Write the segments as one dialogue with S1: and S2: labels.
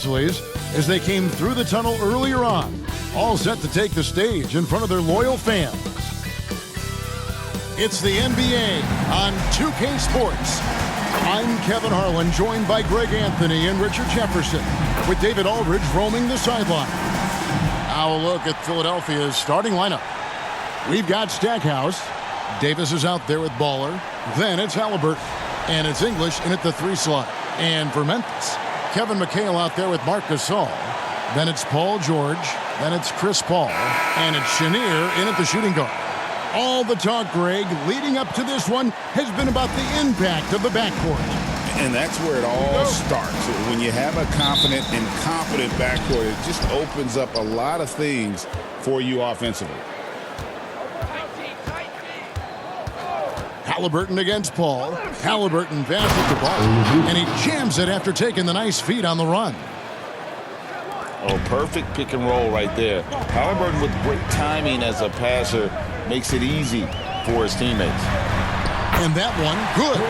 S1: Grizzlies as they came through the tunnel earlier on, all set to take the stage in front of their loyal fans. It's the NBA on 2K Sports. I'm Kevin Harlan, joined by Greg Anthony and Richard Jefferson, with David Aldridge roaming the sideline. Now a look at Philadelphia's starting lineup. We've got Stackhouse. Davis is out there with Baller. Then it's Halliburton. And it's English in at the 3 slot. And for Memphis, Kevin McHale out there with Marc Gasol. Then it's Paul George. Then it's Chris Paul. And it's Chenier in at the shooting guard. All the talk, Greg, leading up to this one has been about the impact of the backcourt.
S2: And that's where it all starts. When you have a confident and competent backcourt, it just opens up a lot of things for you offensively.
S1: Halliburton against Paul. Halliburton passes the ball, and he jams it after taking the nice feed on the run.
S2: Oh, perfect pick and roll right there. Halliburton with great timing as a passer makes it easy for his teammates.
S1: And that one, good.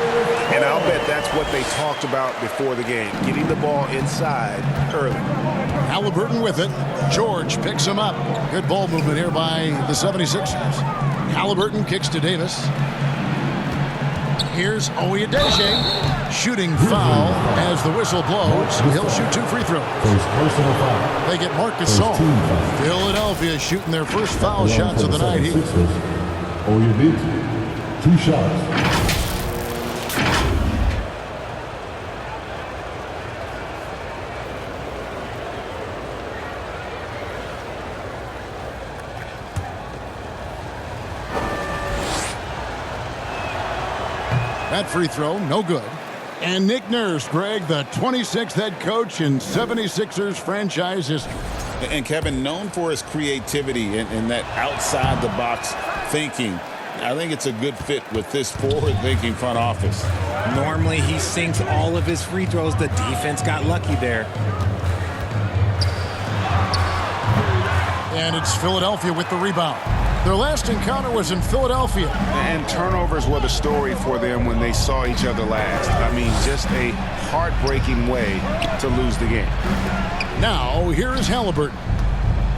S3: And I'll bet that's what they talked about before the game, getting the ball inside early. Halliburton
S1: with it. George picks him up. Good ball movement here by the 76ers. Halliburton kicks to Davis. Here's Oyedele. Shooting foul as the whistle blows. He'll shoot 2 free throws. They get Marc Gasol. Philadelphia shooting their first foul shots of the night here.
S4: Oyedele, 2 shots.
S1: That free throw, no good. And Nick Nurse, Greg, the 26th head coach in 76ers franchise history.
S2: And Kevin, known for his creativity and that outside-the-box thinking, I think it's a good fit with this forward-thinking front office.
S5: Normally, he sinks all of his free throws. The defense got lucky there.
S1: And it's Philadelphia with the rebound. Their last encounter was in Philadelphia.
S3: And turnovers were the story for them when they saw each other last. I mean, just a heartbreaking way to lose the game.
S1: Now, here is Halliburton,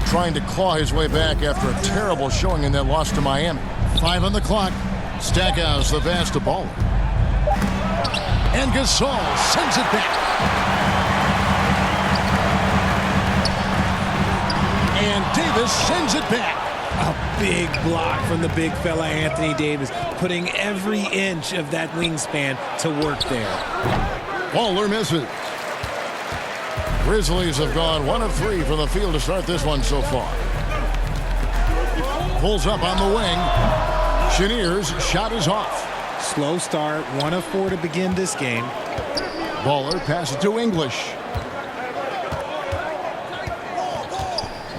S1: trying to claw his way back after a terrible showing in that loss to Miami. 5 on the clock. Stackhouse the pass to Baller. And Gasol sends it back. And Davis sends it back.
S5: A big block from the big fella Anthony Davis, putting every inch of that wingspan to work there.
S1: Baller misses. Grizzlies have gone 1 of 3 from the field to start this one so far. Pulls up on the wing. Chenier's shot is off.
S5: Slow start, 1 of 4 to begin this game.
S1: Baller passes to English.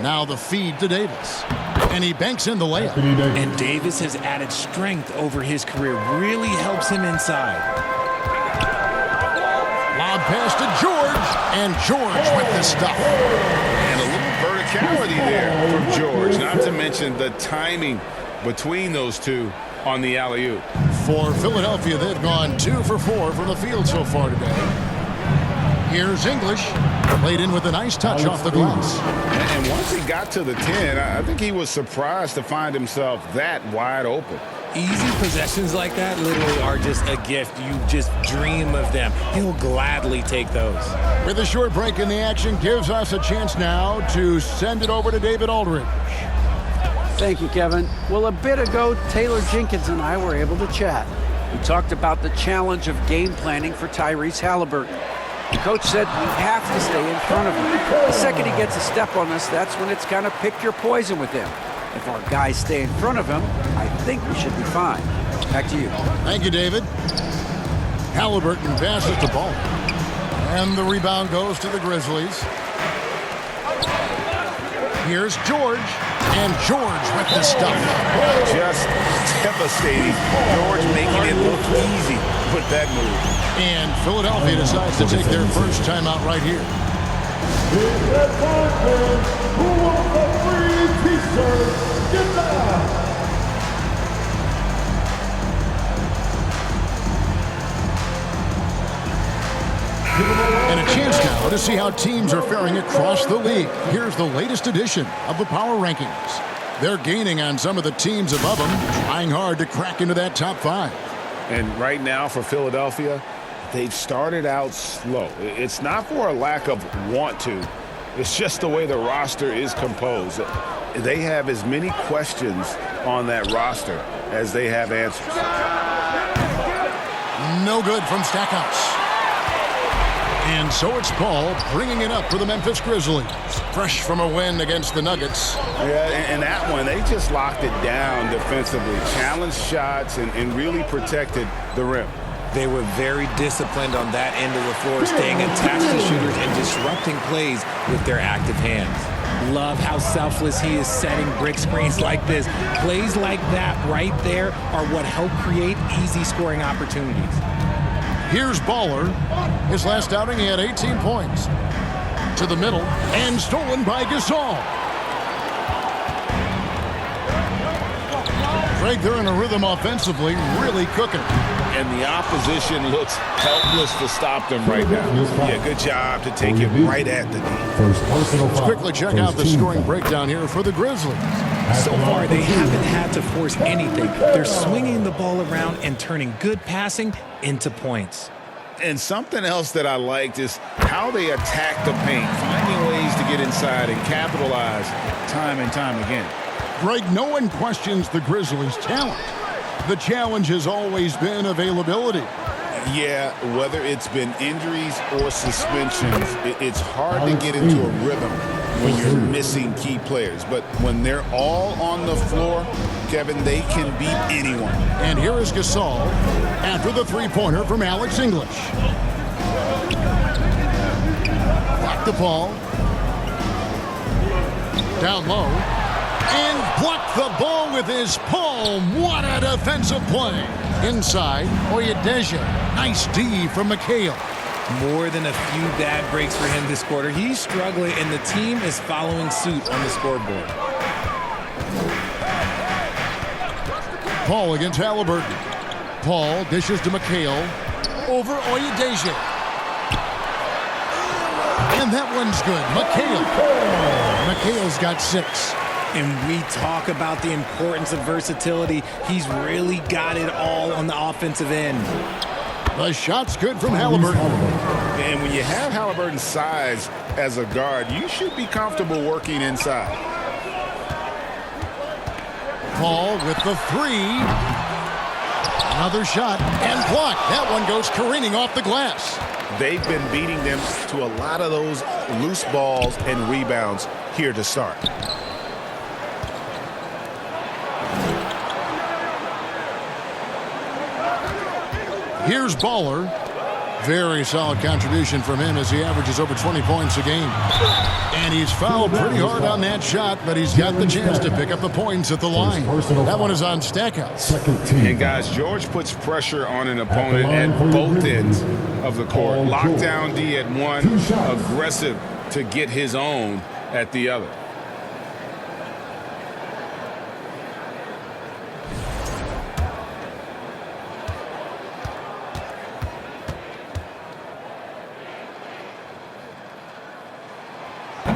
S1: Now the feed to Davis. And he banks in the layup.
S5: And Davis has added strength over his career. Really helps him inside.
S1: Lob pass to George. And George with the stuff.
S2: And a little verticality there from George. Not to mention the timing between those two on the alley-oop.
S1: For Philadelphia, they've gone 2 for 4 from the field so far today. Here's English. Played in with a nice touch off the glass.
S2: And once he got to the 10, I think he was surprised to find himself that wide open.
S5: Easy possessions like that literally are just a gift. You just dream of them. He'll gladly take those.
S1: With a short break in the action, gives us a chance now to send it over to David Aldridge.
S6: Thank you, Kevin. Well, a bit ago, Taylor Jenkins and I were able to chat. We talked about the challenge of game planning for Tyrese Halliburton. The coach said we have to stay in front of him. The second he gets a step on us, that's when it's kind of pick your poison with him. If our guys stay in front of him, I think we should be fine. Back to you.
S1: Thank you, David. Halliburton passes the ball. And the rebound goes to the Grizzlies. Here's George. And George with the stuff.
S3: Just devastating. George making it look easy with that move.
S1: And Philadelphia decides to take their first timeout right here.
S4: Who wants a free t-shirt? Get that!
S1: And a chance now to see how teams are faring across the league. Here's the latest edition of the Power Rankings. They're gaining on some of the teams above them, trying hard to crack into that top 5.
S3: And right now for Philadelphia, they've started out slow. It's not for a lack of want to. It's just the way the roster is composed. They have as many questions on that roster as they have answers.
S1: No good from Stackhouse. And so it's Paul bringing it up for the Memphis Grizzlies. Fresh from a win against the Nuggets.
S3: Yeah, and that one, they just locked it down defensively. Challenged shots and really protected the rim.
S5: They were very disciplined on that end of the floor, staying attached to shooters and disrupting plays with their active hands. Love how selfless he is setting brick screens like this. Plays like that right there are what help create easy scoring opportunities.
S1: Here's Baller. His last outing, he had 18 points. To the middle, and stolen by Gasol. Greg, they're in a rhythm offensively, really cooking.
S2: And the opposition looks helpless to stop them right now.
S3: Yeah, good job to take it right at the knee.
S1: Let's quickly check out the scoring breakdown here for the Grizzlies.
S5: So far, they haven't had to force anything. They're swinging the ball around and turning good passing into points.
S2: And something else that I liked is how they attack the paint, finding ways to get inside and capitalize time and time again.
S1: Greg, no one questions the Grizzlies' talent. The challenge has always been availability.
S2: Yeah, whether it's been injuries or suspensions, it's hard to get into a rhythm when you're missing key players. But when they're all on the floor, Kevin, they can beat anyone.
S1: And here is Gasol after the three-pointer from Alex English. Block the ball. Down low. And blocked the ball with his palm. What a defensive play. Inside, Oyedeji. Nice D from McHale.
S5: More than a few bad breaks for him this quarter. He's struggling, and the team is following suit on the scoreboard.
S1: Paul against Halliburton. Paul dishes to McHale. Over Oyedeji. And that one's good. McHale's got 6.
S5: And we talk about the importance of versatility. He's really got it all on the offensive end.
S1: The shot's good from Halliburton.
S3: And when you have Halliburton's size as a guard, you should be comfortable working inside.
S1: Paul with the 3. Another shot and blocked. That one goes careening off the glass.
S3: They've been beating them to a lot of those loose balls and rebounds here to start.
S1: Here's Baller. Very solid contribution from him as he averages over 20 points a game. And he's fouled pretty hard on that shot, but he's got the chance to pick up the points at the line. That one is on Stackhouse.
S3: And guys, George puts pressure on an opponent at both ends of the court. Lockdown D at one, aggressive to get his own at the other.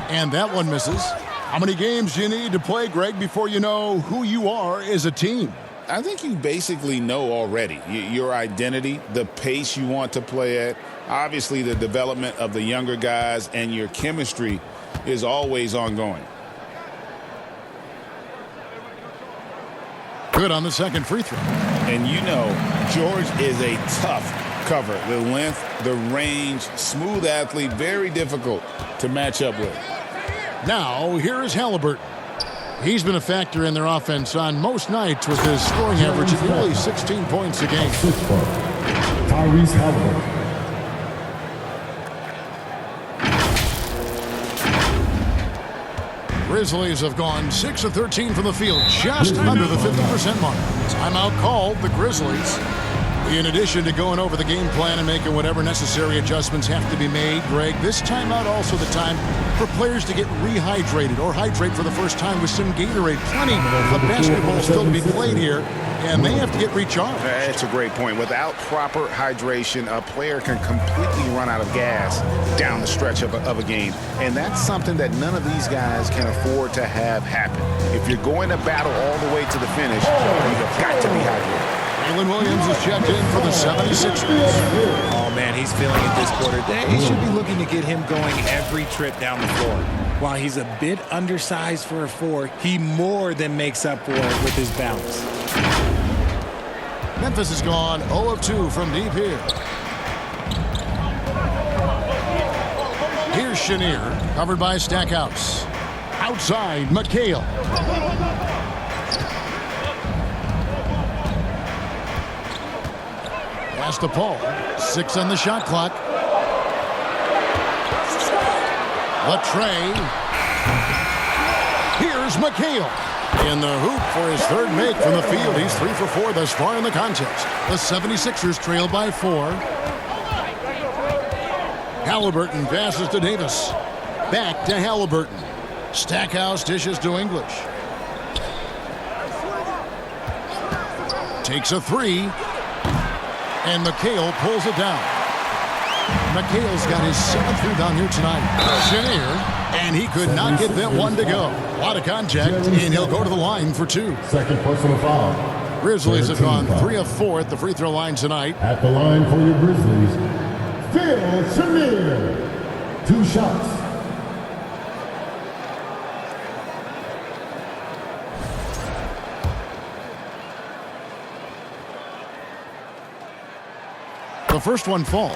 S1: And that one misses. How many games do you need to play, Greg, before you know who you are as a team?
S2: I think you basically know already your identity, the pace you want to play at, obviously the development of the younger guys, and your chemistry is always ongoing.
S1: Good on the second free throw.
S2: And you know, George is a tough cover. The length, the range, smooth athlete, very difficult to match up with.
S1: Now, here is Halliburton. He's been a factor in their offense on most nights with his scoring average of nearly 16 points a game.
S4: Tyrese Halliburton.
S1: Grizzlies have gone 6 of 13 from the field, just under the 50% mark. Timeout called, the Grizzlies. In addition to going over the game plan and making whatever necessary adjustments have to be made, Greg, this timeout also the time for players to get rehydrated or hydrate for the first time with some Gatorade. Plenty of basketball still to be played here, and they have to get recharged.
S3: That's a great point. Without proper hydration, a player can completely run out of gas down the stretch of a game. And that's something that none of these guys can afford to have happen. If you're going to battle all the way to the finish, you've got to be hydrated.
S1: Jalen Williams is checked in for the 76ers.
S5: Oh, man, he's feeling it this quarter. They should be looking to get him going every trip down the floor. While he's a bit undersized for a 4, he more than makes up for it with his bounce.
S1: Memphis has gone 0 of 2 from deep here. Here's Chenier, covered by Stackhouse. Outside, McHale. Pass to Paul. 6 on the shot clock. Latrey. Here's McHale. In the hoop for his third make from the field. He's 3 for 4 thus far in the contest. The 76ers trail by 4. Halliburton passes to Davis. Back to Halliburton. Stackhouse dishes to English. Takes a 3. And McHale pulls it down. McHale's got his 7th rebound here tonight. Chenier, and he could not get that one to go. A lot of contact, and he'll go to the line for 2.
S4: Second personal foul.
S1: Grizzlies have gone 3 of 4 at the free throw line tonight.
S4: At the line for your Grizzlies, Phil Chenier. 2 shots.
S1: The first one falls.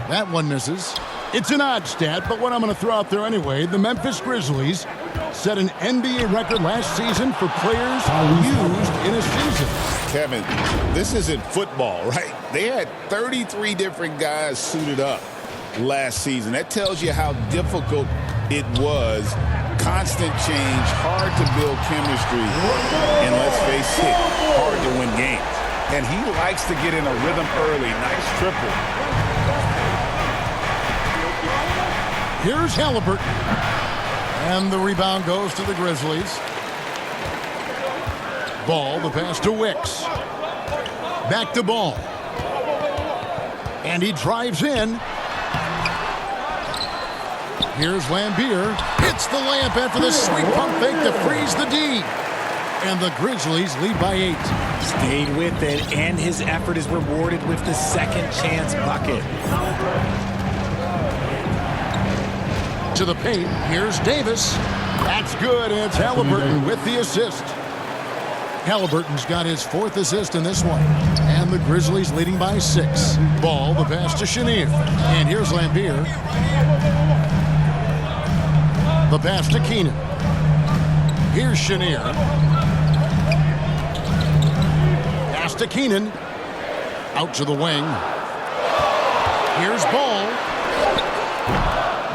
S1: That one misses. It's an odd stat, but what I'm going to throw out there anyway, the Memphis Grizzlies set an NBA record last season for players used in a season.
S2: Kevin, this isn't football, right? They had 33 different guys suited up last season. That tells you how difficult it was. Constant change, hard to build chemistry, and let's face it, hard to win games.
S3: And he likes to get in a rhythm early. Nice triple.
S1: Here's Halliburton. And the rebound goes to the Grizzlies. Ball, the pass to Wicks. Back to Ball. And he drives in. Here's Lambier. Hits the layup after the sweet pump fake to freeze the D. And the Grizzlies lead by 8.
S5: Stayed with it, and his effort is rewarded with the second chance bucket.
S1: To the paint. Here's Davis. That's good, and it's Halliburton with the assist. Halliburton's got his 4th assist in this one. And the Grizzlies leading by 6. Ball, the pass to Chenier. And here's Lambier. The pass to Keenan. Here's Chenier. Pass to Keenan. Out to the wing. Here's Ball.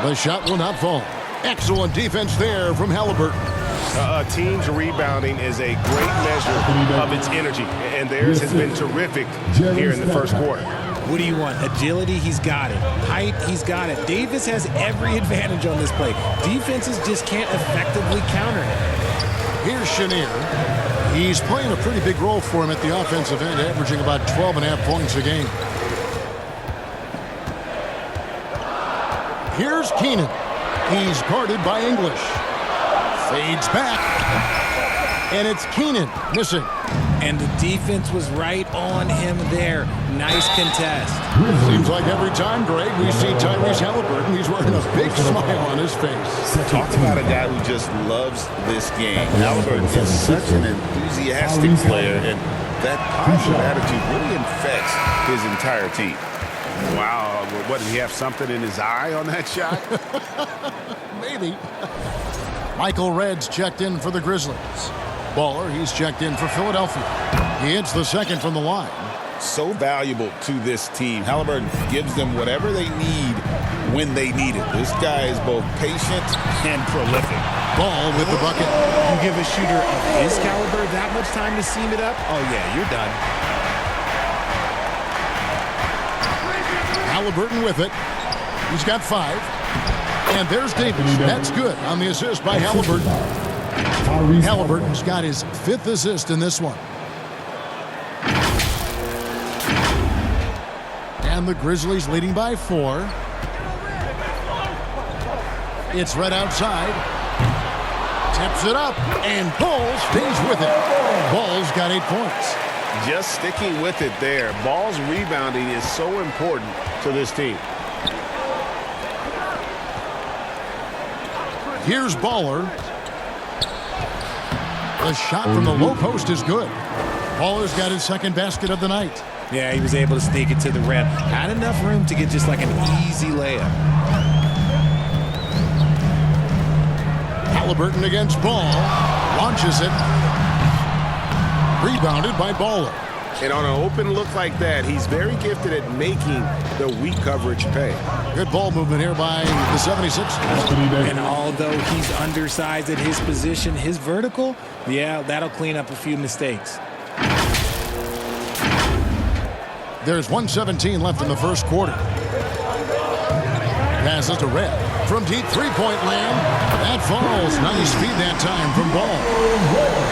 S1: The shot will not fall. Excellent defense there from Halliburton.
S3: A team's rebounding is a great measure of its energy, and theirs has been terrific here in the first quarter.
S5: What do you want? Agility, he's got it. Height, he's got it. Davis has every advantage on this play. Defenses just can't effectively counter him.
S1: Here's Chenier. He's playing a pretty big role for him at the offensive end, averaging about 12.5 points a game. Here's Keenan. He's guarded by English. Fades back. And it's Keenan missing.
S5: And the defense was right on him there. Nice contest.
S1: Seems like every time, Greg, we see Tyrese Halliburton, he's wearing a big smile on his face.
S2: Talk about a guy who just loves this game. Halliburton is such an enthusiastic player, and that positive attitude really infects his entire team.
S3: Wow. What, did he have something in his eye on that shot?
S1: Maybe. Michael Redd's checked in for the Grizzlies. Baller, he's checked in for Philadelphia. He hits the second from the line.
S2: So valuable to this team. Halliburton gives them whatever they need when they need it. This guy is both patient and prolific.
S1: Ball with the bucket.
S5: You give a shooter of his caliber that much time to seam it up, oh yeah, you're done.
S1: Halliburton with it. He's got 5. And there's Davis. That's good on the assist by Halliburton. Halliburton's got his 5th assist in this one. And the Grizzlies leading by 4. It's right outside. Tips it up, and Ball stays with it. Ball's got 8 points.
S3: Just sticking with it there. Ball's rebounding is so important to this team.
S1: Here's Baller. The shot from the low post is good. Baller's got his 2nd basket of the night.
S5: Yeah, he was able to sneak it to the rim. Had enough room to get just like an easy layup.
S1: Halliburton against Ball. Launches it. Rebounded by Baller.
S3: And on an open look like that, he's very gifted at making the weak coverage pay.
S1: Good ball movement here by the 76ers.
S5: And although he's undersized at his position, his vertical, yeah, that'll clean up a few mistakes.
S1: There's 1:17 left in the first quarter. Passes to Red. From deep three-point land. That falls. Nice speed that time from Ball.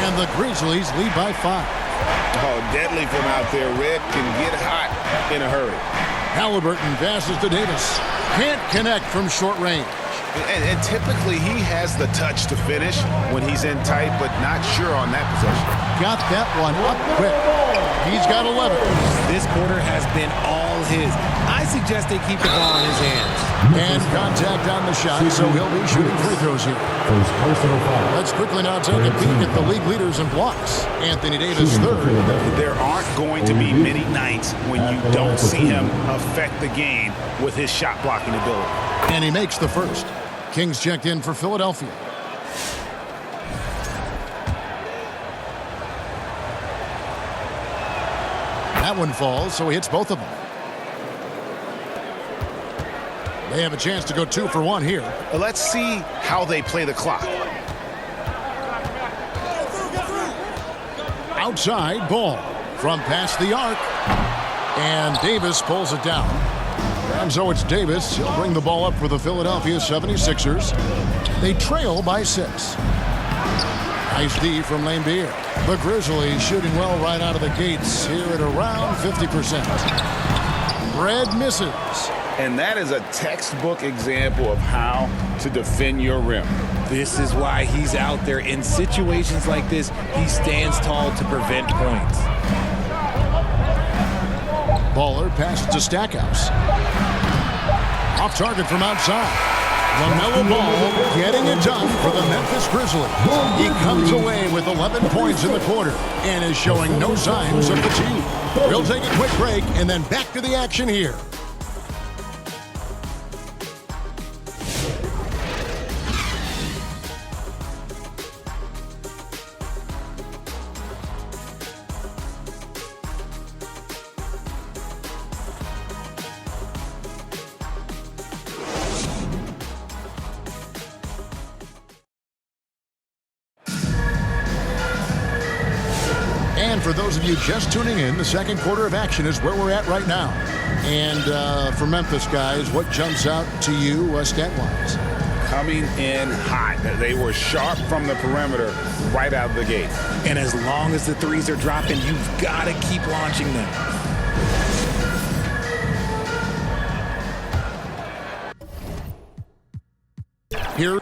S1: And the Grizzlies lead by 5.
S3: Oh, deadly from out there. Red can get hot in a hurry.
S1: Halliburton passes to Davis. Can't connect from short range.
S3: And typically he has the touch to finish when he's in tight, but not sure on that possession.
S1: Got that one up quick. He's got 11.
S5: This quarter has been all his. I suggest they keep the ball in his hands.
S1: And contact on the shot, so he'll be shooting free throws here. Let's quickly now take a peek at the league leaders in blocks. Anthony Davis, 3rd.
S3: There aren't going to be many nights when you don't see him affect the game with his shot blocking ability.
S1: And he makes the first. Kings checked in for Philadelphia. That one falls, so he hits both of them. They have a chance to go 2 for 1 here.
S3: Let's see how they play the clock.
S1: Outside, Ball from past the arc. And Davis pulls it down. And so it's Davis. He'll bring the ball up for the Philadelphia 76ers. They trail by 6. Nice D from Laimbeer. The Grizzlies shooting well right out of the gates here at around 50%. Red misses.
S3: And that is a textbook example of how to defend your rim.
S5: This is why he's out there. In situations like this, he stands tall to prevent points.
S1: Baller passes to Stackhouse. Off target from outside. LaMelo Ball getting it done for the Memphis Grizzlies. He comes away with 11 points in the quarter and is showing no signs of fatigue. We'll take a quick break and then back to the action here. And for those of you just tuning in, the second quarter of action is where we're at right now. And for Memphis, guys, what jumps out to you stat-wise?
S3: Coming in hot. They were sharp from the perimeter right out of the gate.
S5: And as long as the threes are dropping, you've got to keep launching them.
S1: Here.